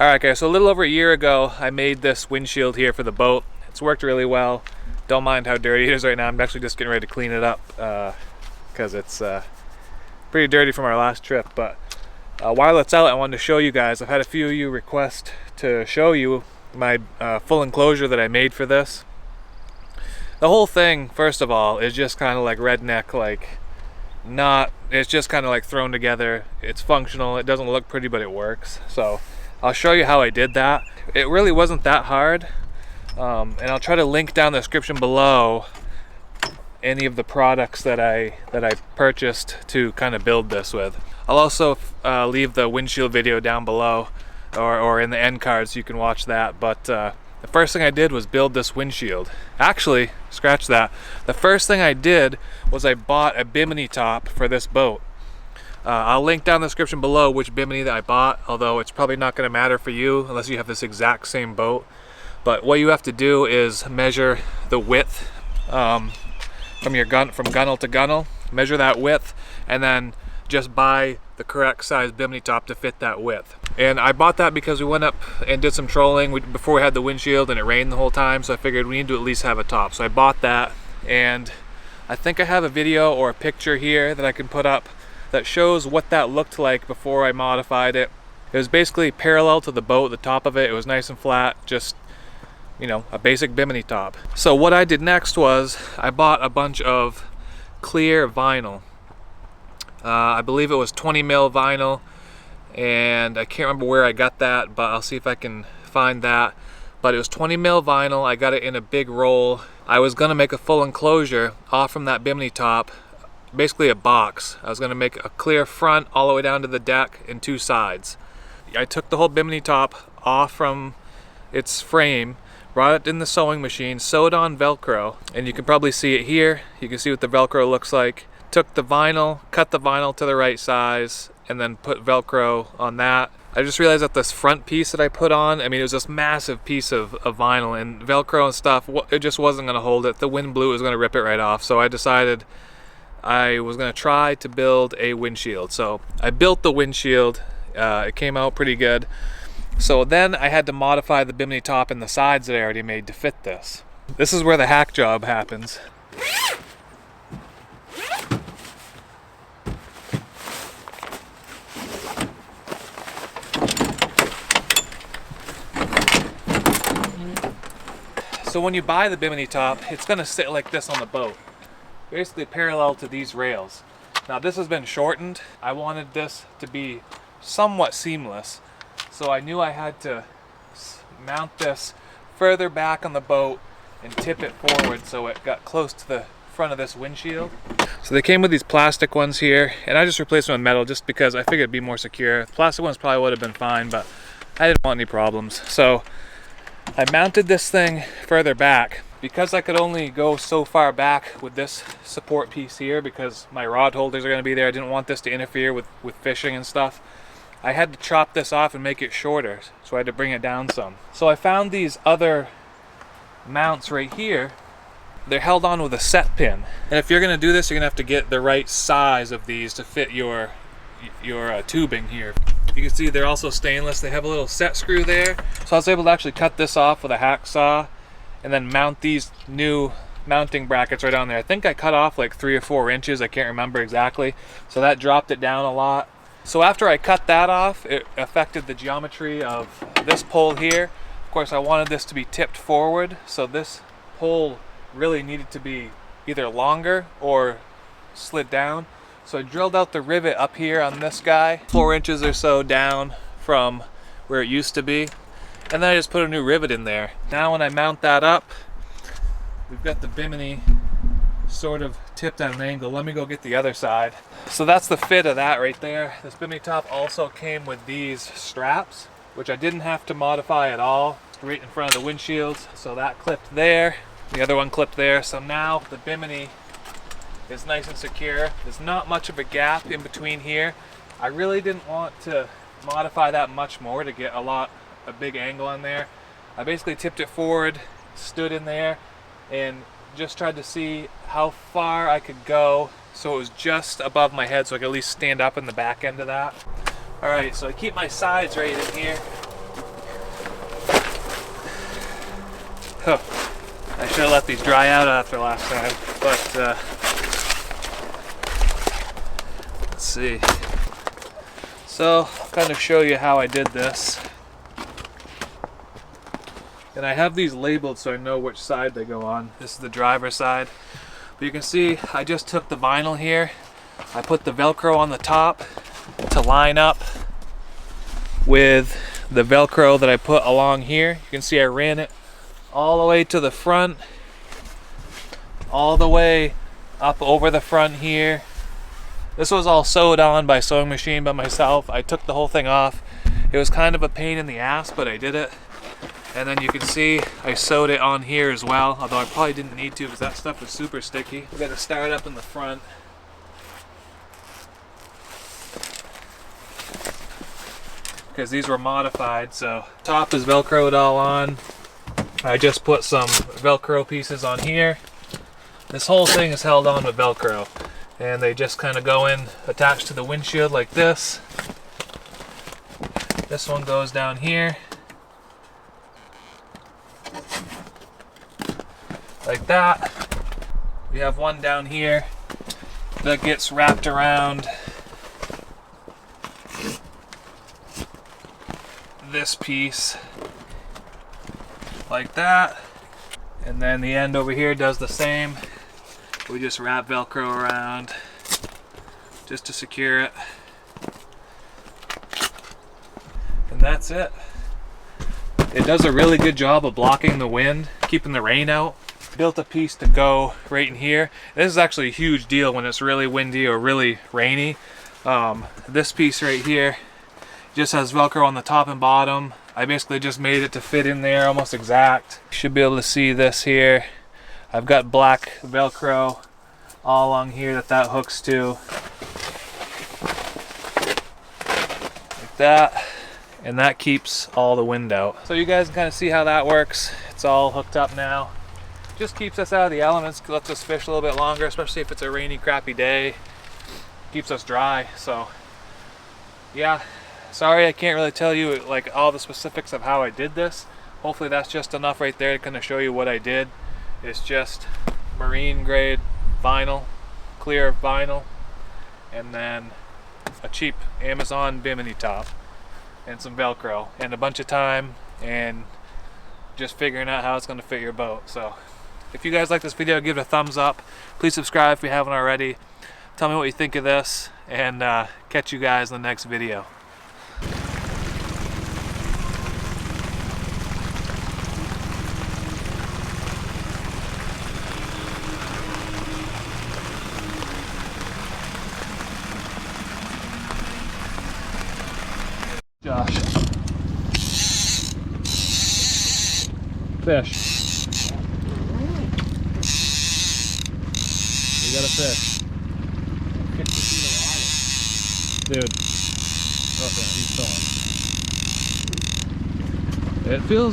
Alright guys, so a little over a year ago I made this windshield here for the boat. It's worked really well. Don't mind how dirty it is right now. I'm actually just getting ready to clean it up because it's pretty dirty from our last trip. But while it's out, I wanted to show you guys. I've had a few of you request to show you my full enclosure that I made for this. The whole thing, first of all, is just kind of like redneck, it's just kind of like thrown together. It's functional. It doesn't look pretty, but it works. So I'll show you how I did that. It really wasn't that hard. And I'll try to link down the description below any of the products that I purchased to kind of build this with. I'll also leave the windshield video down below or in the end card so you can watch that. But the first thing I did was build this windshield. Actually, scratch that. The first thing I did was I bought a Bimini top for this boat. I'll link down the description below which Bimini that I bought, although it's probably not going to matter for you unless you have this exact same boat. But what you have to do is measure the width from gunnel to gunnel, measure that width, and then just buy the correct size Bimini top to fit that width. And I bought that because we went up and did some trolling before we had the windshield, and it rained the whole time, so I figured we need to at least have a top. So I bought that, and I think I have a video or a picture here that I can put up that shows what that looked like before I modified it. It was basically parallel to the boat, the top of it. It was nice and flat, just, you know, a basic Bimini top. So what I did next was I bought a bunch of clear vinyl. I believe it was 20 mil vinyl, and I can't remember where I got that, but I'll see if I can find that. But it was 20 mil vinyl. I got it in a big roll. I was gonna make a full enclosure off from that Bimini top, basically a box. I was gonna make a clear front all the way down to the deck and two sides. I took the whole Bimini top off from its frame, brought it in the sewing machine, sewed on Velcro, and you can probably see it here. You can see what the Velcro looks like. Took the vinyl, cut the vinyl to the right size, and then put Velcro on that. I just realized that this front piece that I put on, I mean, it was this massive piece of vinyl, and Velcro and stuff, it just wasn't gonna hold it. The wind blew, it was gonna rip it right off. So I decided I was gonna try to build a windshield. So I built the windshield. It came out pretty good. So then I had to modify the Bimini top and the sides that I already made to fit this. This is where the hack job happens. So when you buy the Bimini top, it's gonna sit like this on the boat, basically parallel to these rails. Now this has been shortened. I wanted this to be somewhat seamless, so I knew I had to mount this further back on the boat and tip it forward so it got close to the front of this windshield. So they came with these plastic ones here, and I just replaced them with metal just because I figured it'd be more secure. The plastic ones probably would have been fine, but I didn't want any problems. So I mounted this thing further back. Because I could only go so far back with this support piece here because my rod holders are going to be there, I didn't want this to interfere with fishing and stuff. I had to chop this off and make it shorter, so I had to bring it down some. So I found these other mounts right here. They're held on with a set pin. And if you're going to do this, you're going to have to get the right size of these to fit your tubing here. You can see they're also stainless. They have a little set screw there. So I was able to actually cut this off with a hacksaw and then mount these new mounting brackets right on there. I think I cut off like 3 or 4 inches. I can't remember exactly. So that dropped it down a lot. So after I cut that off, it affected the geometry of this pole here. Of course, I wanted this to be tipped forward, so this pole really needed to be either longer or slid down. So I drilled out the rivet up here on this guy, 4 inches or so down from where it used to be. And then I just put a new rivet in there. Now when I mount that up, we've got the Bimini sort of tipped at an angle. Let me go get the other side. So that's the fit of that right there. This Bimini top also came with these straps, which I didn't have to modify at all. Right in front of the windshield. So that clipped there. The other one clipped there. So now the Bimini is nice and secure. There's not much of a gap in between here. I really didn't want to modify that much more to get a big angle on there. I basically tipped it forward, stood in there, and just tried to see how far I could go so it was just above my head so I could at least stand up in the back end of that. Alright, so I keep my sides right in here. Huh. I should have let these dry out after last time, but let's see. So I'll kind of show you how I did this. And I have these labeled so I know which side they go on. This is the driver's side. But you can see I just took the vinyl here. I put the Velcro on the top to line up with the Velcro that I put along here. You can see I ran it all the way to the front, all the way up over the front here. This was all sewed on by sewing machine by myself. I took the whole thing off. It was kind of a pain in the ass, but I did it. And then you can see I sewed it on here as well, although I probably didn't need to because that stuff was super sticky. We got to start up in the front. Because these were modified, so top is Velcroed all on. I just put some Velcro pieces on here. This whole thing is held on with Velcro, and they just kind of go in attached to the windshield like this. This one goes down here like that. We have one down here that gets wrapped around this piece like that, and then the end over here does the same. We just wrap Velcro around just to secure it, and that's it. It does a really good job of blocking the wind, keeping the rain out. Built a piece to go right in here. This is actually a huge deal when it's really windy or really rainy. This piece right here just has Velcro on the top and bottom. I basically just made it to fit in there almost exact. You should be able to see this here. I've got black Velcro all along here that hooks to. Like that. And that keeps all the wind out. So you guys can kind of see how that works. It's all hooked up now. Just keeps us out of the elements, lets us fish a little bit longer, especially if it's a rainy, crappy day. Keeps us dry, so yeah. Sorry I can't really tell you like all the specifics of how I did this. Hopefully that's just enough right there to kind of show you what I did. It's just marine grade vinyl, clear vinyl, and then a cheap Amazon Bimini top and some Velcro and a bunch of time and just figuring out how it's going to fit your boat. So if you guys like this video, give it a thumbs up. Please subscribe if you haven't already. Tell me what you think of this, and catch you guys in the next video. Josh. Fish. We got a fish. 50 feet of water. Dude. Oh, yeah, he's still on. It feels